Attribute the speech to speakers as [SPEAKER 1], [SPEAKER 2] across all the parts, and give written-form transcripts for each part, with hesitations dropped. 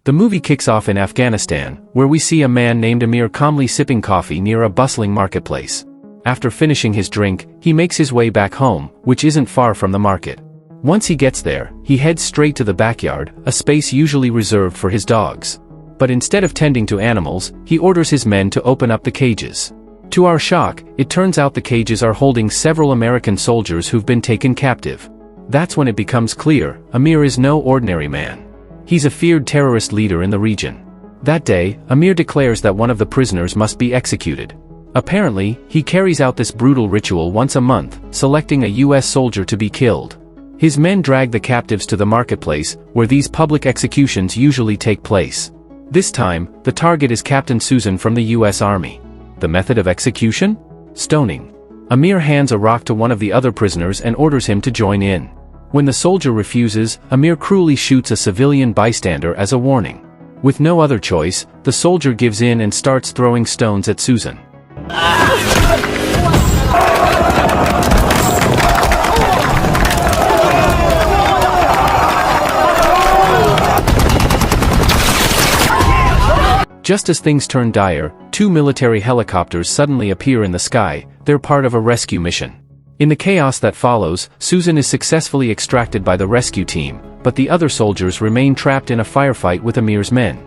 [SPEAKER 1] The movie kicks off in Afghanistan, where we see a man named Amir calmly sipping coffee near a bustling marketplace. After finishing his drink, he makes his way back home, which isn't far from the market. Once he gets there, he heads straight to the backyard, a space usually reserved for his dogs. But instead of tending to animals, he orders his men to open up the cages. To our shock, it turns out the cages are holding several American soldiers who've been taken captive. That's when it becomes clear, Amir is no ordinary man. He's a feared terrorist leader in the region. That day, Amir declares that one of the prisoners must be executed. Apparently, he carries out this brutal ritual once a month, selecting a US soldier to be killed. His men drag the captives to the marketplace, where these public executions usually take place. This time, the target is Captain Susan from the US Army. The method of execution? Stoning. Amir hands a rock to one of the other prisoners and orders him to join in. When the soldier refuses, Amir cruelly shoots a civilian bystander as a warning. With no other choice, the soldier gives in and starts throwing stones at Susan. Just as things turn dire, two military helicopters suddenly appear in the sky. They're part of a rescue mission. In the chaos that follows, Susan is successfully extracted by the rescue team, but the other soldiers remain trapped in a firefight with Amir's men.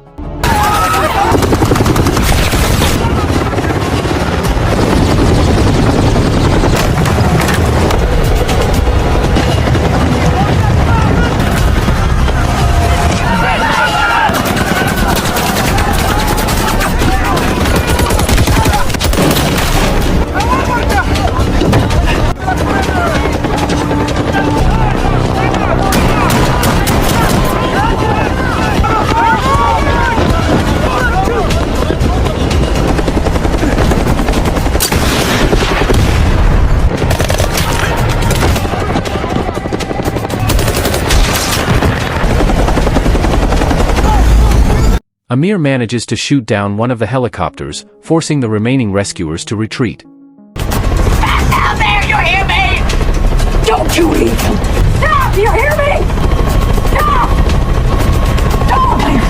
[SPEAKER 1] Amir manages to shoot down one of the helicopters, forcing the remaining rescuers to retreat.
[SPEAKER 2] Stop down there! You hear me? Don't you leave him! Stop! You hear me? Stop! Don't leave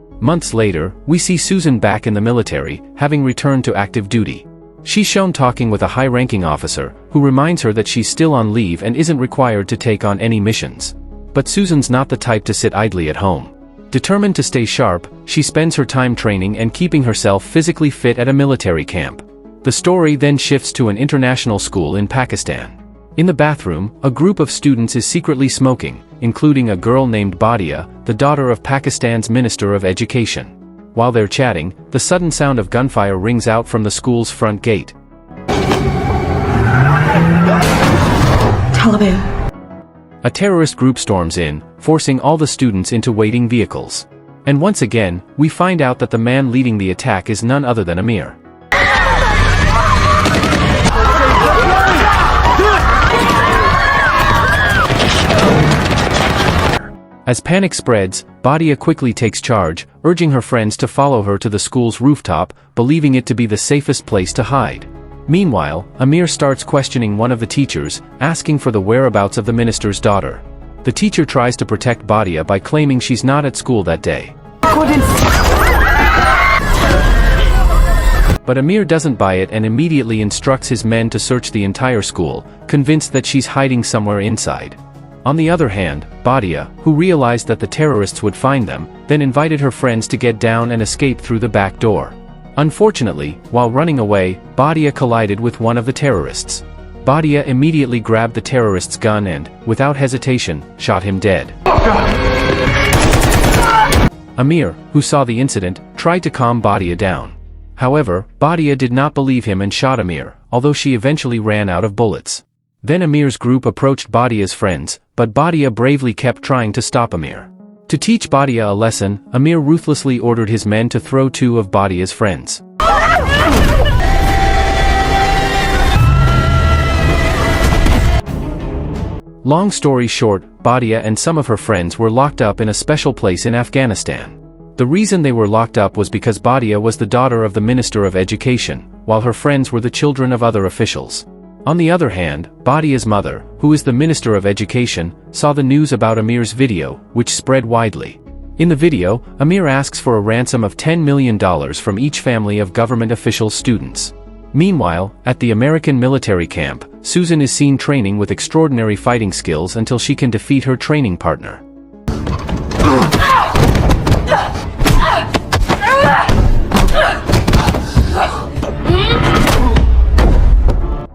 [SPEAKER 2] him!
[SPEAKER 1] Months later, we see Susan back in the military, having returned to active duty. She's shown talking with a high-ranking officer, who reminds her that she's still on leave and isn't required to take on any missions. But Susan's not the type to sit idly at home. Determined to stay sharp, she spends her time training and keeping herself physically fit at a military camp. The story then shifts to an international school in Pakistan. In the bathroom, a group of students is secretly smoking, including a girl named Badia, the daughter of Pakistan's Minister of Education. While they're chatting, the sudden sound of gunfire rings out from the school's front gate.
[SPEAKER 2] Taliban.
[SPEAKER 1] A terrorist group storms in, forcing all the students into waiting vehicles. And once again, we find out that the man leading the attack is none other than Amir. As panic spreads, Badia quickly takes charge, urging her friends to follow her to the school's rooftop, believing it to be the safest place to hide. Meanwhile, Amir starts questioning one of the teachers, asking for the whereabouts of the minister's daughter. The teacher tries to protect Badia by claiming she's not at school that day. But Amir doesn't buy it and immediately instructs his men to search the entire school, convinced that she's hiding somewhere inside. On the other hand, Badia, who realized that the terrorists would find them, then invited her friends to get down and escape through the back door. Unfortunately, while running away, Badia collided with one of the terrorists. Badia immediately grabbed the terrorist's gun and, without hesitation, shot him dead. Amir, who saw the incident, tried to calm Badia down. However, Badia did not believe him and shot Amir, although she eventually ran out of bullets. Then Amir's group approached Badia's friends, but Badia bravely kept trying to stop Amir. To teach Badia a lesson, Amir ruthlessly ordered his men to throw two of Badia's friends. Long story short, Badia and some of her friends were locked up in a special place in Afghanistan. The reason they were locked up was because Badia was the daughter of the Minister of Education, while her friends were the children of other officials. On the other hand, Badia's mother, who is the Minister of Education, saw the news about Amir's video, which spread widely. In the video, Amir asks for a ransom of $10 million from each family of government official students. Meanwhile, at the American military camp, Susan is seen training with extraordinary fighting skills until she can defeat her training partner.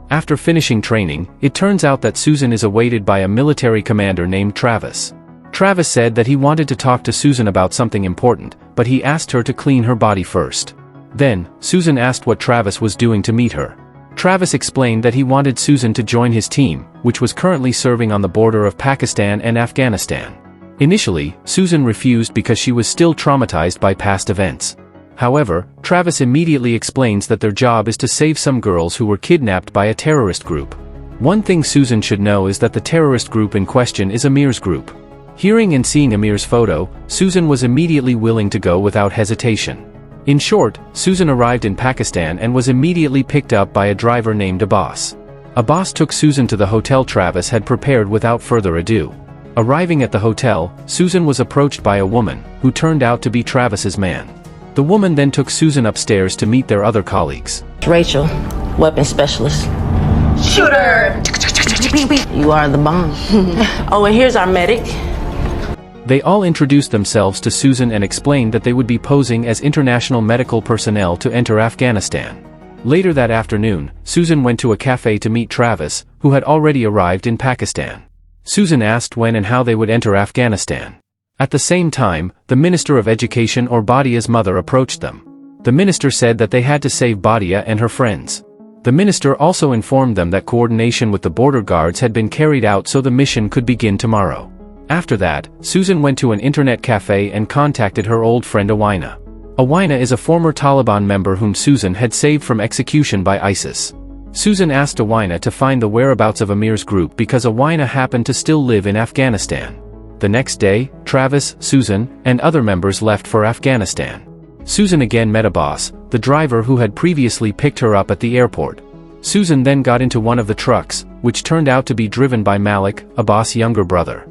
[SPEAKER 1] After finishing training, it turns out that Susan is awaited by a military commander named Travis. Travis said that he wanted to talk to Susan about something important, but he asked her to clean her body first. Then, Susan asked what Travis was doing to meet her. Travis explained that he wanted Susan to join his team, which was currently serving on the border of Pakistan and Afghanistan. Initially, Susan refused because she was still traumatized by past events. However, Travis immediately explains that their job is to save some girls who were kidnapped by a terrorist group. One thing Susan should know is that the terrorist group in question is Amir's group. Hearing and seeing Amir's photo, Susan was immediately willing to go without hesitation. In short, Susan arrived in Pakistan and was immediately picked up by a driver named Abbas. Abbas took Susan to the hotel Travis had prepared without further ado. Arriving at the hotel, Susan was approached by a woman, who turned out to be Travis's man. The woman then took Susan upstairs to meet their other colleagues.
[SPEAKER 3] Rachel, weapons specialist.
[SPEAKER 2] Shooter!
[SPEAKER 3] You are the bomb. Oh, and here's our medic.
[SPEAKER 1] They all introduced themselves to Susan and explained that they would be posing as international medical personnel to enter Afghanistan. Later that afternoon, Susan went to a cafe to meet Travis, who had already arrived in Pakistan. Susan asked when and how they would enter Afghanistan. At the same time, the Minister of Education or Badia's mother approached them. The minister said that they had to save Badia and her friends. The minister also informed them that coordination with the border guards had been carried out so the mission could begin tomorrow. After that, Susan went to an internet cafe and contacted her old friend Awaina. Awaina is a former Taliban member whom Susan had saved from execution by ISIS. Susan asked Awaina to find the whereabouts of Amir's group because Awaina happened to still live in Afghanistan. The next day, Travis, Susan, and other members left for Afghanistan. Susan again met Abbas, the driver who had previously picked her up at the airport. Susan then got into one of the trucks, which turned out to be driven by Malik, Abbas' younger brother.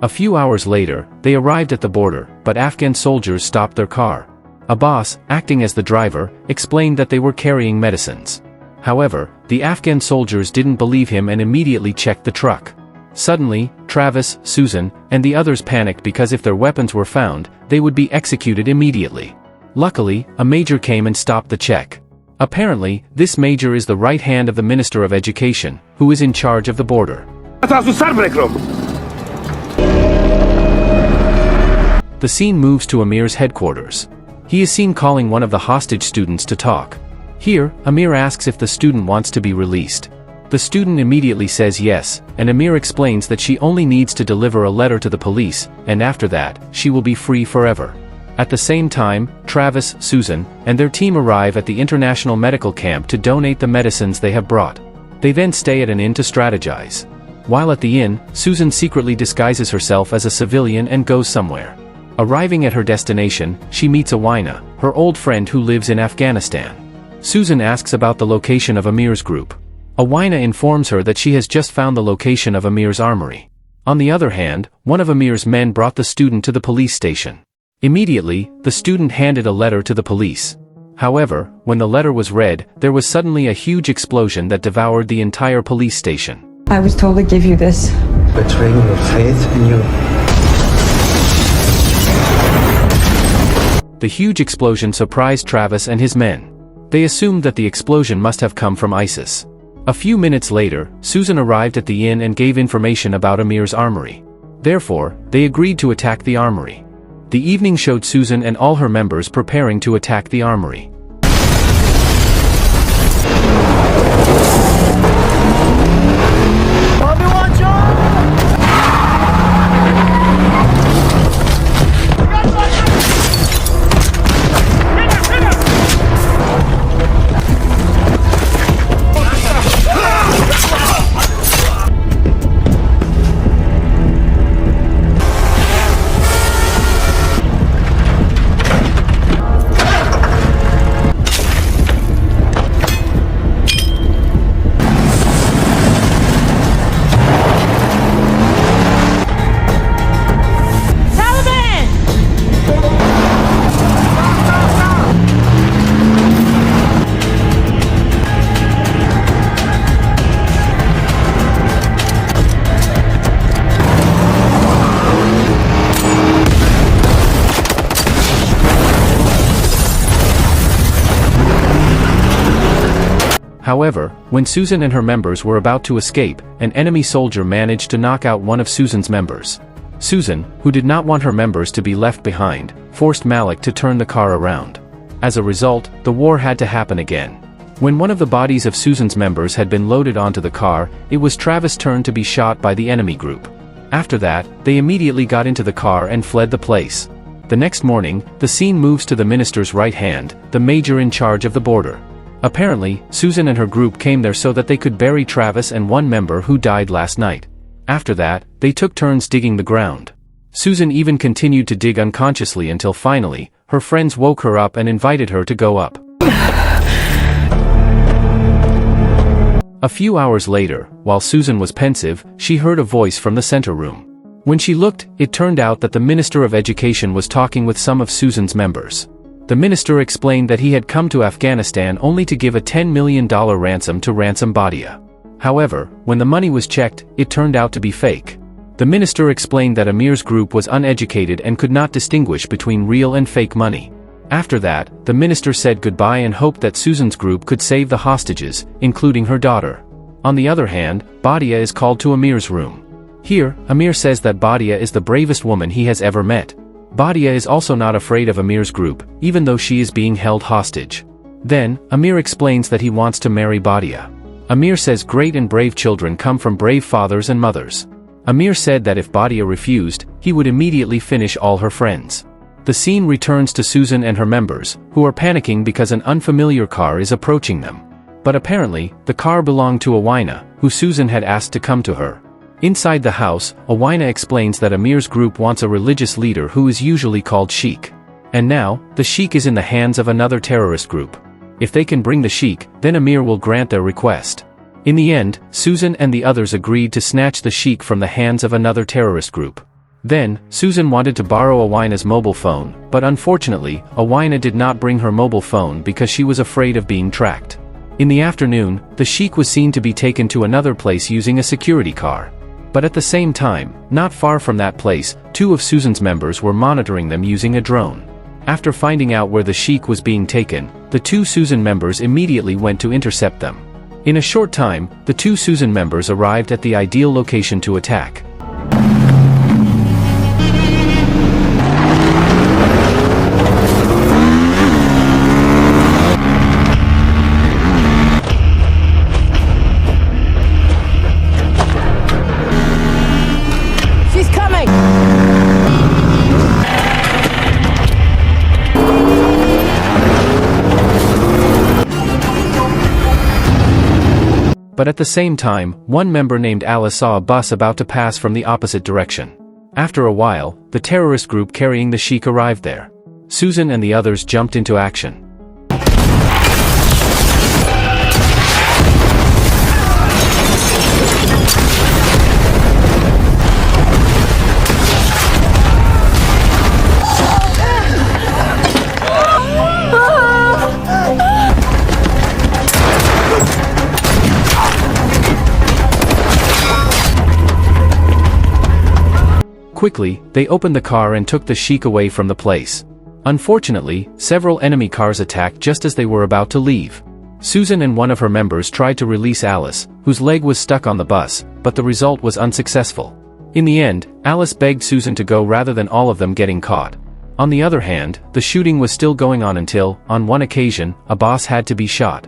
[SPEAKER 1] A few hours later, they arrived at the border, but Afghan soldiers stopped their car. Abbas, acting as the driver, explained that they were carrying medicines. However, the Afghan soldiers didn't believe him and immediately checked the truck. Suddenly, Travis, Susan, and the others panicked because if their weapons were found, they would be executed immediately. Luckily, a major came and stopped the check. Apparently, this major is the right hand of the Minister of Education, who is in charge of the border. The scene moves to Amir's headquarters. He is seen calling one of the hostage students to talk. Here, Amir asks if the student wants to be released. The student immediately says yes, and Amir explains that she only needs to deliver a letter to the police, and after that, she will be free forever. At the same time, Travis, Susan, and their team arrive at the international medical camp to donate the medicines they have brought. They then stay at an inn to strategize. While at the inn, Susan secretly disguises herself as a civilian and goes somewhere. Arriving at her destination, she meets Awaina, her old friend who lives in Afghanistan. Susan asks about the location of Amir's group. Awaina informs her that she has just found the location of Amir's armory. On the other hand, one of Amir's men brought the student to the police station. Immediately, the student handed a letter to the police. However, when the letter was read, there was suddenly a huge explosion that devoured the entire police station.
[SPEAKER 4] I was told to give you this.
[SPEAKER 5] Betraying your faith and your...
[SPEAKER 1] The huge explosion surprised Travis and his men. They assumed that the explosion must have come from ISIS. A few minutes later, Susan arrived at the inn and gave information about Amir's armory. Therefore, they agreed to attack the armory. The evening showed Susan and all her members preparing to attack the armory. However, when Susan and her members were about to escape, an enemy soldier managed to knock out one of Susan's members. Susan, who did not want her members to be left behind, forced Malik to turn the car around. As a result, the war had to happen again. When one of the bodies of Susan's members had been loaded onto the car, it was Travis' turn to be shot by the enemy group. After that, they immediately got into the car and fled the place. The next morning, the scene moves to the minister's right hand, the major in charge of the border. Apparently, Susan and her group came there so that they could bury Travis and one member who died last night. After that, they took turns digging the ground. Susan even continued to dig unconsciously until finally, her friends woke her up and invited her to go up. A few hours later, while Susan was pensive, she heard a voice from the center room. When she looked, it turned out that the Minister of Education was talking with some of Susan's members. The minister explained that he had come to Afghanistan only to give a $10 million ransom to ransom Badia. However, when the money was checked, it turned out to be fake. The minister explained that Amir's group was uneducated and could not distinguish between real and fake money. After that, the minister said goodbye and hoped that Susan's group could save the hostages, including her daughter. On the other hand, Badia is called to Amir's room. Here, Amir says that Badia is the bravest woman he has ever met. Badia is also not afraid of Amir's group, even though she is being held hostage. Then, Amir explains that he wants to marry Badia. Amir says great and brave children come from brave fathers and mothers. Amir said that if Badia refused, he would immediately finish all her friends. The scene returns to Susan and her members, who are panicking because an unfamiliar car is approaching them. But apparently, the car belonged to Awina, who Susan had asked to come to her. Inside the house, Awina explains that Amir's group wants a religious leader who is usually called Sheik. And now, the Sheik is in the hands of another terrorist group. If they can bring the Sheik, then Amir will grant their request. In the end, Susan and the others agreed to snatch the Sheik from the hands of another terrorist group. Then, Susan wanted to borrow Awina's mobile phone, but unfortunately, Awina did not bring her mobile phone because she was afraid of being tracked. In the afternoon, the Sheik was seen to be taken to another place using a security car. But at the same time, not far from that place, two of Susan's members were monitoring them using a drone. After finding out where the Sheik was being taken, the two Susan members immediately went to intercept them. In a short time, the two Susan members arrived at the ideal location to attack. But at the same time, one member named Alice saw a bus about to pass from the opposite direction. After a while, the terrorist group carrying the Sheik arrived there. Susan and the others jumped into action. Quickly, they opened the car and took the Sheik away from the place. Unfortunately, several enemy cars attacked just as they were about to leave. Susan and one of her members tried to release Alice, whose leg was stuck on the bus, but the result was unsuccessful. In the end, Alice begged Susan to go rather than all of them getting caught. On the other hand, the shooting was still going on until, on one occasion, a boss had to be shot.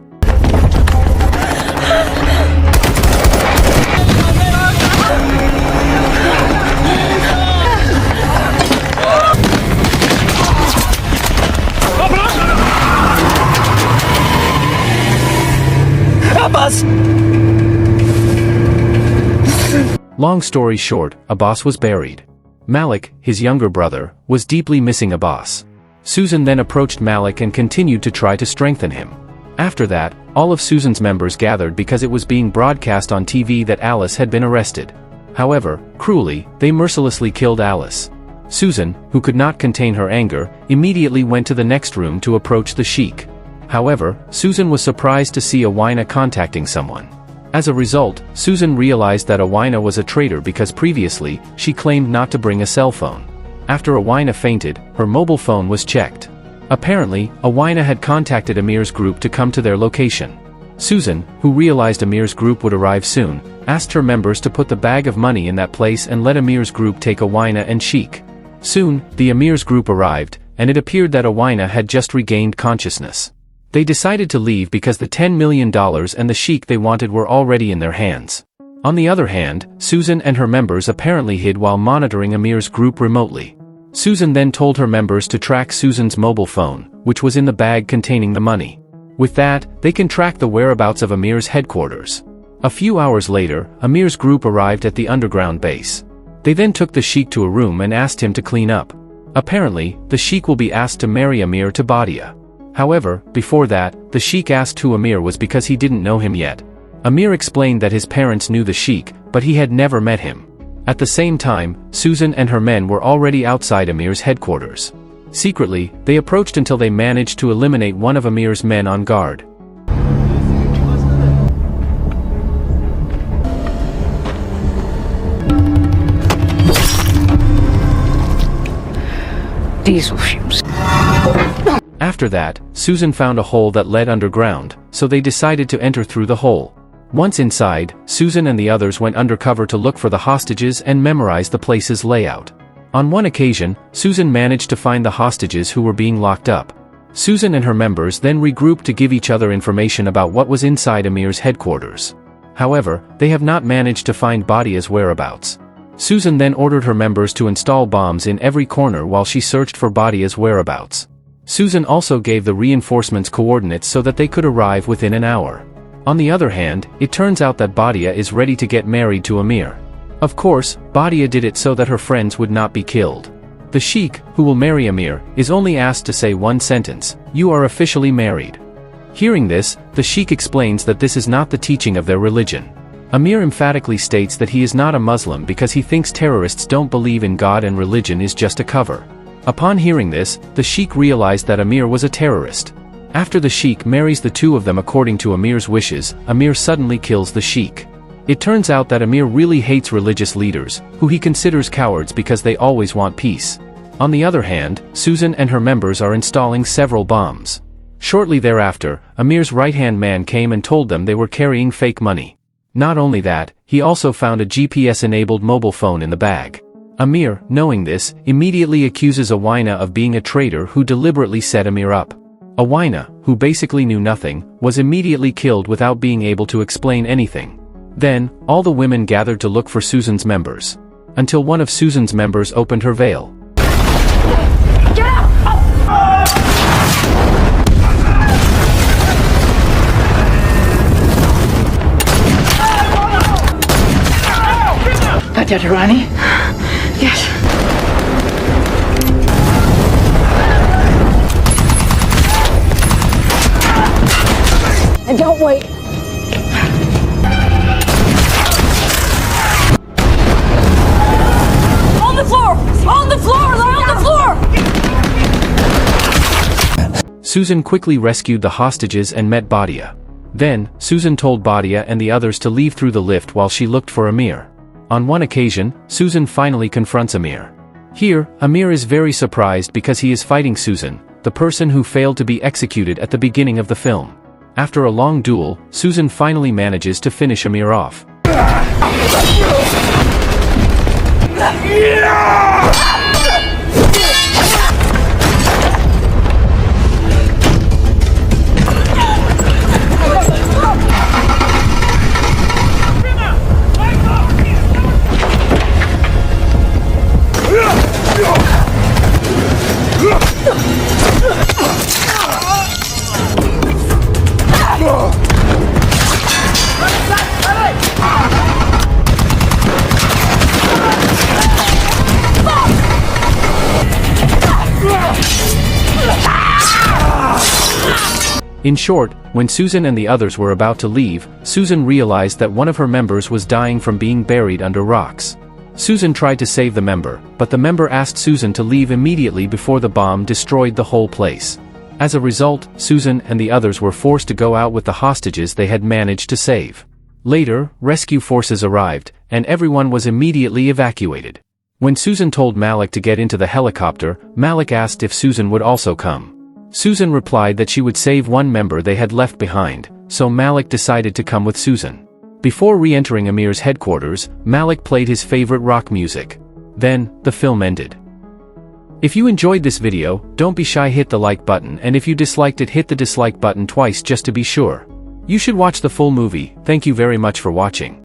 [SPEAKER 1] Long story short, Abbas was buried. Malik, his younger brother, was deeply missing Abbas. Susan then approached Malik and continued to try to strengthen him. After that, all of Susan's members gathered because it was being broadcast on TV that Alice had been arrested. However, cruelly, they mercilessly killed Alice. Susan, who could not contain her anger, immediately went to the next room to approach the Sheik. However, Susan was surprised to see Awina contacting someone. As a result, Susan realized that Awina was a traitor because previously, she claimed not to bring a cell phone. After Awina fainted, her mobile phone was checked. Apparently, Awina had contacted Amir's group to come to their location. Susan, who realized Amir's group would arrive soon, asked her members to put the bag of money in that place and let Amir's group take Awaina and Sheik. Soon, the Amir's group arrived, and it appeared that Awaina had just regained consciousness. They decided to leave because the $10 million and the Sheik they wanted were already in their hands. On the other hand, Susan and her members apparently hid while monitoring Amir's group remotely. Susan then told her members to track Susan's mobile phone, which was in the bag containing the money. With that, they can track the whereabouts of Amir's headquarters. A few hours later, Amir's group arrived at the underground base. They then took the Sheik to a room and asked him to clean up. Apparently, the Sheik will be asked to marry Amir to Badia. However, before that, the Sheik asked who Amir was because he didn't know him yet. Amir explained that his parents knew the Sheik, but he had never met him. At the same time, Susan and her men were already outside Amir's headquarters. Secretly, they approached until they managed to eliminate one of Amir's men on guard.
[SPEAKER 2] Diesel fumes.
[SPEAKER 1] After that, Susan found a hole that led underground, so they decided to enter through the hole. Once inside, Susan and the others went undercover to look for the hostages and memorize the place's layout. On one occasion, Susan managed to find the hostages who were being locked up. Susan and her members then regrouped to give each other information about what was inside Amir's headquarters. However, they have not managed to find Badia's whereabouts. Susan then ordered her members to install bombs in every corner while she searched for Badia's whereabouts. Susan also gave the reinforcements coordinates so that they could arrive within an hour. On the other hand, it turns out that Badia is ready to get married to Amir. Of course, Badia did it so that her friends would not be killed. The Sheik, who will marry Amir, is only asked to say one sentence: "You are officially married." Hearing this, the Sheik explains that this is not the teaching of their religion. Amir emphatically states that he is not a Muslim because he thinks terrorists don't believe in God and religion is just a cover. Upon hearing this, the Sheik realized that Amir was a terrorist. After the Sheik marries the two of them according to Amir's wishes, Amir suddenly kills the Sheik. It turns out that Amir really hates religious leaders, who he considers cowards because they always want peace. On the other hand, Susan and her members are installing several bombs. Shortly thereafter, Amir's right-hand man came and told them they were carrying fake money. Not only that, he also found a GPS-enabled mobile phone in the bag. Amir, knowing this, immediately accuses Awaina of being a traitor who deliberately set Amir up. Awaina, who basically knew nothing, was immediately killed without being able to explain anything. Then, all the women gathered to look for Susan's members. Until one of Susan's members opened her veil.
[SPEAKER 2] Get out! Dr. Rani? Yes. And don't wait. On the floor! On the floor! They're on the floor!
[SPEAKER 1] Susan quickly rescued the hostages and met Badia. Then, Susan told Badia and the others to leave through the lift while she looked for Amir. On one occasion, Susan finally confronts Amir. Here, Amir is very surprised because he is fighting Susan, the person who failed to be executed at the beginning of the film. After a long duel, Susan finally manages to finish Amir off. In short, when Susan and the others were about to leave, Susan realized that one of her members was dying from being buried under rocks. Susan tried to save the member, but the member asked Susan to leave immediately before the bomb destroyed the whole place. As a result, Susan and the others were forced to go out with the hostages they had managed to save. Later, rescue forces arrived, and everyone was immediately evacuated. When Susan told Malik to get into the helicopter, Malik asked if Susan would also come. Susan replied that she would save one member they had left behind, so Malik decided to come with Susan. Before re-entering Amir's headquarters, Malik played his favorite rock music. Then, the film ended. If you enjoyed this video, don't be shy, hit the like button, and if you disliked it, hit the dislike button twice just to be sure. You should watch the full movie. Thank you very much for watching.